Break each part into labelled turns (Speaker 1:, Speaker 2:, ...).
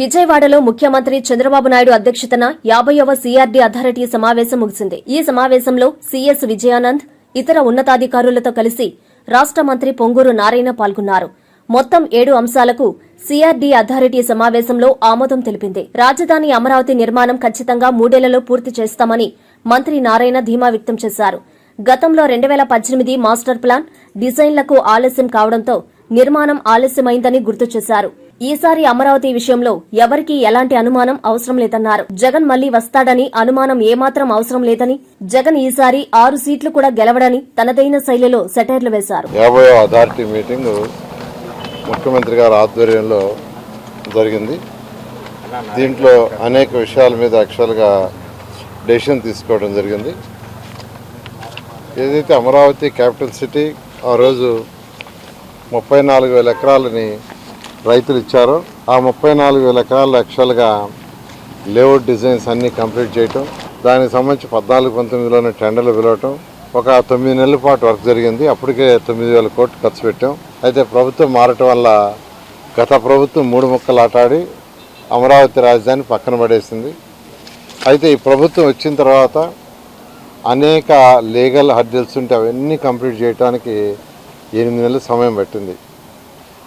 Speaker 1: విజయవాడలో ముఖ్యమంత్రి చంద్రబాబు నాయుడు అధ్యక్షతన 50వ సిఆర్డీ అథారిటీ సమావేశం ముగిసింది. ఈ సమావేశంలో సీఎస్ విజయానంద్ ఇతర ఉన్నతాధికారులతో కలిసి రాష్ట్ర మంత్రి పొంగూరు నారాయణ పాల్గొన్నారు. మొత్తం 7 అంశాలకు సిఆర్డీ అథారిటీ సమావేశంలో ఆమోదం తెలిపింది. రాజధాని అమరావతి నిర్మాణం ఖచ్చితంగా 3 ఏళ్లలో పూర్తి చేస్తామని మంత్రి నారాయణ ధీమా వ్యక్తం చేశారు. గతంలో 2018 మాస్టర్ ప్లాన్ డిజైన్లకు ఆలస్యం కావడంతో నిర్మాణం ఆలస్యమైందని గుర్తు చేశారు. ఈసారి అమరావతి విషయంలో ఎవరికీ ఎలాంటి అనుమానం అవసరం లేదన్నారు. జగన్ మళ్లీ వస్తాడని అనుమానం ఏమాత్రం అవసరం లేదని, జగన్ ఈసారి 6 సీట్లు కూడా గెలవడని తనదైన శైలిలో సెటైర్లు వేశారు.
Speaker 2: 50వ అథారిటీ మీటింగ్ ముఖ్యమంత్రి గారి ఆధ్వర్యంలో జరిగింది. దీంట్లో అనేక విషయాల మీద యాక్చువల్గా డెసిషన్ తీసుకోవడం జరిగింది. ఏదైతే అమరావతి క్యాపిటల్ సిటీ ఆ రోజు 34,000 ఎకరాలని రైతులు ఇచ్చారో ఆ 34,000 ఎకరాలు యాక్చువల్గా లేఅవుట్ డిజైన్స్ అన్నీ కంప్లీట్ చేయటం, దానికి సంబంధించి 14-19లోనే టెండర్లు పిలవటం, ఒక 9 నెలల పాటు వర్క్ జరిగింది. అప్పటికే 9,000 కోట్లు ఖర్చు పెట్టాం. అయితే ప్రభుత్వం మారటం వల్ల గత ప్రభుత్వం 3 ముక్కలు ఆటాడి అమరావతి రాజధాని పక్కన పడేసింది. అయితే ఈ ప్రభుత్వం వచ్చిన తర్వాత అనేక లీగల్ హర్డిల్స్ ఉంటే అవన్నీ కంప్లీట్ చేయడానికి 8 నెలలు సమయం పట్టింది.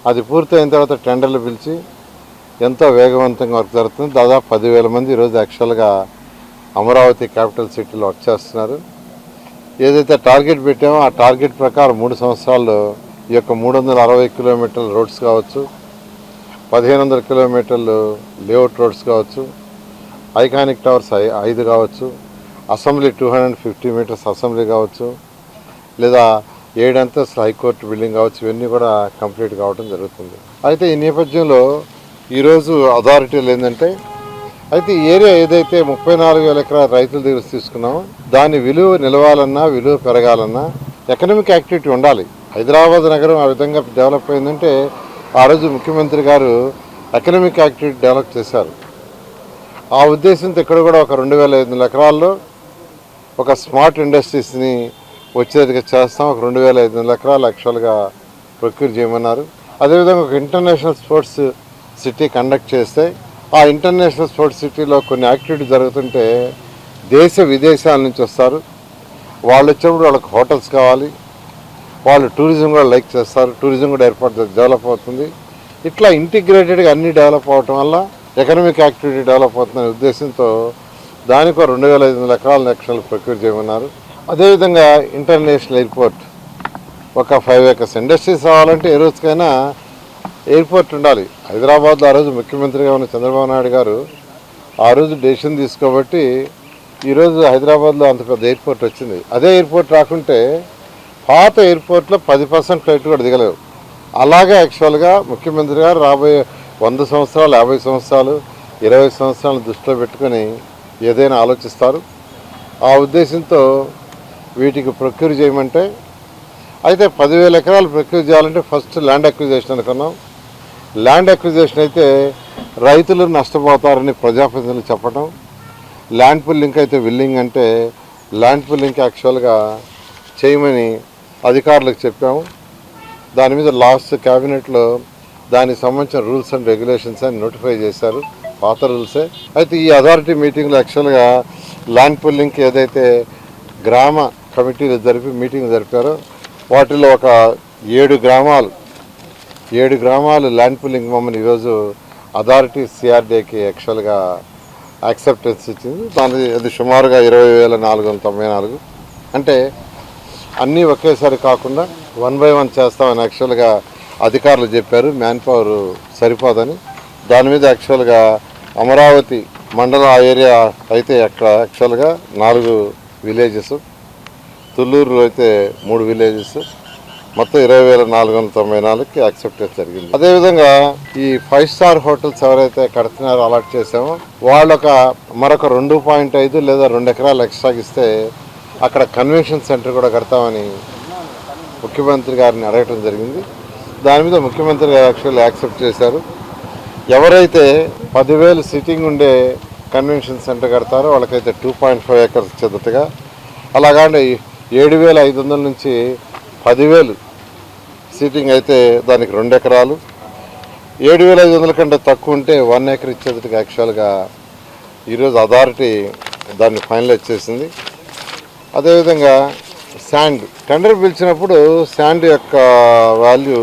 Speaker 2: అది పూర్తయిన తర్వాత టెండర్లు పిలిచి ఎంతో వేగవంతంగా వర్క్ జరుగుతుంది. దాదాపు 10,000 మంది ఈరోజు యాక్చువల్గా అమరావతి క్యాపిటల్ సిటీలో వర్క్ చేస్తున్నారు. ఏదైతే టార్గెట్ పెట్టామో ఆ టార్గెట్ ప్రకారం 3 సంవత్సరాల్లో ఈ యొక్క 360 కిలోమీటర్ల రోడ్స్ కావచ్చు, 1,500 కిలోమీటర్లు లేఅవుట్ రోడ్స్ కావచ్చు, ఐకానిక్ టవర్స్ 5 కావచ్చు, అసెంబ్లీ 250 మీటర్స్ అసెంబ్లీ కావచ్చు, లేదా 7 అంతస్తుల హైకోర్టు బిల్డింగ్ కావచ్చు, ఇవన్నీ కూడా కంప్లీట్ కావడం జరుగుతుంది. అయితే ఈ నేపథ్యంలో ఈరోజు అథారిటీలు ఏంటంటే, అయితే ఈ ఏరియా ఏదైతే 34,000 ఎకరాల రైతుల దగ్గర తీసుకున్నామో దాని విలువ నిలవాలన్నా, విలువ పెరగాలన్నా ఎకనామిక్ యాక్టివిటీ ఉండాలి. హైదరాబాద్ నగరం ఆ విధంగా డెవలప్ అయిందంటే ఆ రోజు ముఖ్యమంత్రి గారు ఎకనామిక్ యాక్టివిటీ డెవలప్ చేశారు. ఆ ఉద్దేశంతో ఇక్కడ కూడా ఒక 2,500 ఎకరాల్లో ఒక స్మార్ట్ ఇండస్ట్రీస్ని వచ్చేదిగా చేస్తాం. ఒక 2,500 ఎకరాలు యాక్చువల్గా ప్రొక్యూర్ చేయమన్నారు. అదేవిధంగా ఒక ఇంటర్నేషనల్ స్పోర్ట్స్ సిటీ కండక్ట్ చేస్తే ఆ ఇంటర్నేషనల్ స్పోర్ట్స్ సిటీలో కొన్ని యాక్టివిటీ జరుగుతుంటే దేశ విదేశాల నుంచి వస్తారు. వాళ్ళు వచ్చినప్పుడు వాళ్ళకి హోటల్స్ కావాలి, వాళ్ళు టూరిజం కూడా లైక్ చేస్తారు, టూరిజం కూడా ఏర్పాటు డెవలప్ అవుతుంది. ఇట్లా ఇంటిగ్రేటెడ్గా అన్నీ డెవలప్ అవటం వల్ల ఎకనామిక్ యాక్టివిటీ డెవలప్ అవుతుందనే ఉద్దేశంతో దానికి 2,500 ఎకరాల యాక్చువల్ ప్రొక్యూర్ చేయమన్నారు. అదేవిధంగా ఇంటర్నేషనల్ ఎయిర్పోర్ట్ ఒక 5 acres ఇండస్ట్రీస్ రావాలంటే ఏ రోజుకైనా ఎయిర్పోర్ట్ ఉండాలి. హైదరాబాద్లో ఆ రోజు ముఖ్యమంత్రిగా ఉన్న చంద్రబాబు నాయుడు గారు ఆ రోజు డెసిషన్ తీసుకోబట్టి ఈరోజు హైదరాబాద్లో అంత పెద్ద ఎయిర్పోర్ట్ వచ్చింది. అదే ఎయిర్పోర్ట్ రాకుంటే పాత ఎయిర్పోర్ట్లో 10% ఫ్లైట్ కూడా దిగలేవు. అలాగే యాక్చువల్గా ముఖ్యమంత్రి గారు రాబోయే 100 సంవత్సరాలు, 50 సంవత్సరాలు, 20 సంవత్సరాలను దృష్టిలో పెట్టుకొని ఏదైనా ఆలోచిస్తారు. ఆ ఉద్దేశంతో వీటికి ప్రొక్యూర్ చేయమంటే, అయితే 10,000 ఎకరాలు ప్రొక్యూర్ చేయాలంటే ఫస్ట్ ల్యాండ్ అక్విజిషన్ అనుకున్నాం. ల్యాండ్ అక్విజిషన్ అయితే రైతులు నష్టపోతారని ప్రజాప్రతినిధులు చెప్పడం, ల్యాండ్ పుల్లింగ్ అయితే విల్లింగ్ అంటే ల్యాండ్ పుల్లింగ్ యాక్చువల్గా చేయమని అధికారులకు చెప్పాము. దాని మీద లాస్ట్ క్యాబినెట్లో దానికి సంబంధించిన రూల్స్ అండ్ రెగ్యులేషన్స్ అని నోటిఫై చేశారు, పాత రూల్సే. అయితే ఈ అథారిటీ మీటింగ్లో యాక్చువల్గా ల్యాండ్ పుల్లింగ్కి ఏదైతే గ్రామ కమిటీలు మీటింగ్ జరిపారో వాటిలో ఒక 7 గ్రామాలు ల్యాండ్ పుల్లింగ్ మమ్మల్ని ఈరోజు అథారిటీ సిఆర్డీకి యాక్చువల్గా యాక్సెప్టెన్స్ ఇచ్చింది. అది సుమారుగా 20,494. అంటే అన్నీ ఒకేసారి కాకుండా 1 by 1 చేస్తామని యాక్చువల్గా అధికారులు చెప్పారు. మ్యాన్ పవర్ సరిపోదని దాని మీద యాక్చువల్గా అమరావతి మండలం ఆ ఏరియా అయితే అక్కడ యాక్చువల్గా 4 విలేజెస్, తుళ్ళూరు అయితే 3 విలేజెస్, మొత్తం 20,494కి యాక్సెప్టెన్స్ జరిగింది. అదేవిధంగా ఈ 5 స్టార్ హోటల్స్ ఎవరైతే కడుతున్నారో అలాట్ చేసామో వాళ్ళొక మరొక 2.5 లేదా 2 ఎకరాలు ఎక్స్ట్రాకి ఇస్తే అక్కడ కన్వెన్షన్ సెంటర్ కూడా కడతామని ముఖ్యమంత్రి గారిని అడగటం జరిగింది. దాని మీద ముఖ్యమంత్రి గారు యాక్చువల్లీ యాక్సెప్ట్ చేశారు. ఎవరైతే 10,000 సిట్టింగ్ ఉండే కన్వెన్షన్ సెంటర్ కడతారో వాళ్ళకైతే 2.5 acres చెందటగా, అలాగంటే 7,500 నుంచి 10,000 సీటింగ్ అయితే దానికి 2 ఎకరాలు, 7,500 కంటే తక్కువ ఉంటే 1 acre ఇచ్చేందుకు యాక్చువల్గా ఈరోజు అథారిటీ దాన్ని ఫైనలైజ్ చేసింది. అదేవిధంగా శాండ్ టెండర్ పిలిచినప్పుడు శాండ్ యొక్క వాల్యూ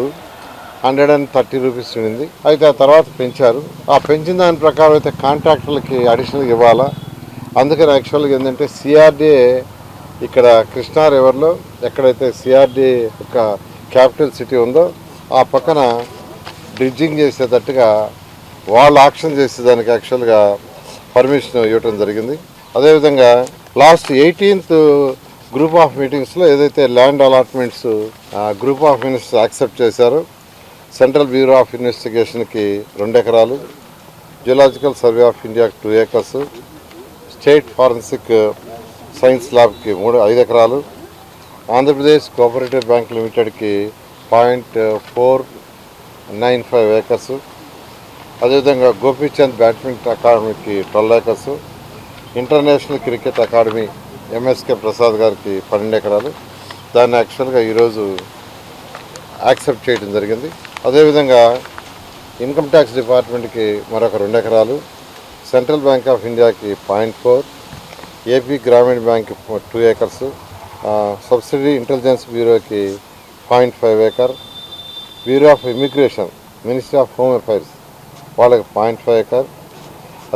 Speaker 2: 130 రూపీస్ ఉండింది. అయితే ఆ తర్వాత పెంచారు. ఆ పెంచిన దాని ప్రకారం అయితే కాంట్రాక్టర్లకి అడిషనల్గా ఇవ్వాలా. అందుకని యాక్చువల్గా ఏంటంటే సిఆర్డీఏ ఇక్కడ కృష్ణా రివర్లో ఎక్కడైతే సిఆర్డీఏ యొక్క క్యాపిటల్ సిటీ ఉందో ఆ పక్కన బ్రిడ్జింగ్ చేసేటట్టుగా వాళ్ళు ఆక్షన్ చేసేదానికి యాక్చువల్గా పర్మిషన్ ఇవ్వటం జరిగింది. అదేవిధంగా లాస్ట్ 18th గ్రూప్ ఆఫ్ మీటింగ్స్లో ఏదైతే land allotments group of ministers accept చేశారో సెంట్రల్ బ్యూరో ఆఫ్ ఇన్వెస్టిగేషన్కి 2 ఎకరాలు, జియోలాజికల్ సర్వే ఆఫ్ ఇండియాకి 2 acres, స్టేట్ ఫారెన్సిక్ సైన్స్ ల్యాబ్కి 5 ఎకరాలు, ఆంధ్రప్రదేశ్ కోఆపరేటివ్ బ్యాంక్ లిమిటెడ్కి 0.495 acres, అదేవిధంగా గోపీచంద్ బ్యాడ్మింటన్ అకాడమీకి 12 acres, international cricket academy MSK Prasad గారికి 12 ఎకరాలు. దాన్ని యాక్చువల్గా ఈరోజు యాక్సెప్ట్ చేయడం జరిగింది. అదేవిధంగా ఇన్కమ్ ట్యాక్స్ డిపార్ట్మెంట్కి మరొక 2 ఎకరాలు, సెంట్రల్ బ్యాంక్ ఆఫ్ ఇండియాకి 0.4, ఏపీ గ్రామీణ బ్యాంక్కి 2 acres, సబ్సిడీ ఇంటెలిజెన్స్ బ్యూరోకి 0.5 acre, bureau of immigration ministry of home affairs వాళ్ళకి 0.5 acre,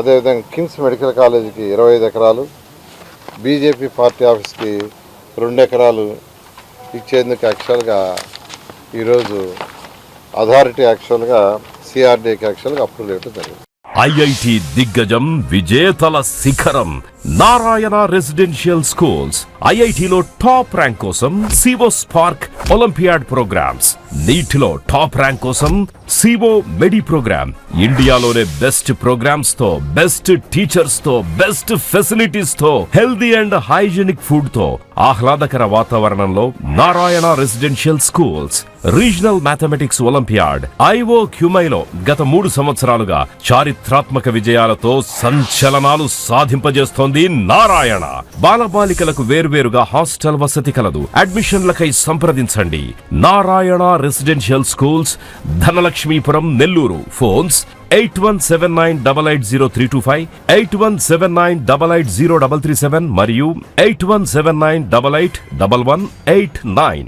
Speaker 2: అదేవిధంగా కిమ్స్ మెడికల్ కాలేజీకి 25 ఎకరాలు, బీజేపీ పార్టీ ఆఫీస్కి 2 ఎకరాలు ఇచ్చేందుకు యాక్చువల్గా ఈరోజు అథారిటీ యాక్చువల్గా సిఆర్డీకి యాక్చువల్గా అప్రూవల్ ఇవ్వడం జరిగింది.
Speaker 3: ఐఐటి దిగ్గజం విజేతల శిఖరం నారాయణ రెసిడెన్షియల్ స్కూల్స్. ఐఐటిలో టాప్ ర్యాంక్ కోసం సివో స్పార్క్ ఒలింపియాడ్ ప్రోగ్రామ్స్, నీటిలో టాప్ ర్యాంక్ కోసం సివో మెడి ప్రోగ్రామ్. ఇండియాలోనే బెస్ట్ ప్రోగ్రామ్స్ తో, బెస్ట్ టీచర్స్ తో, బెస్ట్ ఫెసిలిటీస్ తో, హెల్దీ అండ్ హైజీనిక్ ఫుడ్ తో, ఆహ్లాదకర వాతావరణంలో Narayana residential schools. Regional mathematics olympiad IO క్యూమైలో గత 3 సంవత్సరాలుగా చారిత్రాత్మక విజయాలతో సంచలనాలు సాధింపజేస్తోంది నారాయణ. బాలబాలికలకు వేర్వేరుగా హాస్టల్ వసతి కలదు. అడ్మిషన్లకై సంప్రదించండి. Narayana residential schools, Dhanalakshmipuram, Nellore. Phones 8179880325, 8179880337 మరియు 8179881189.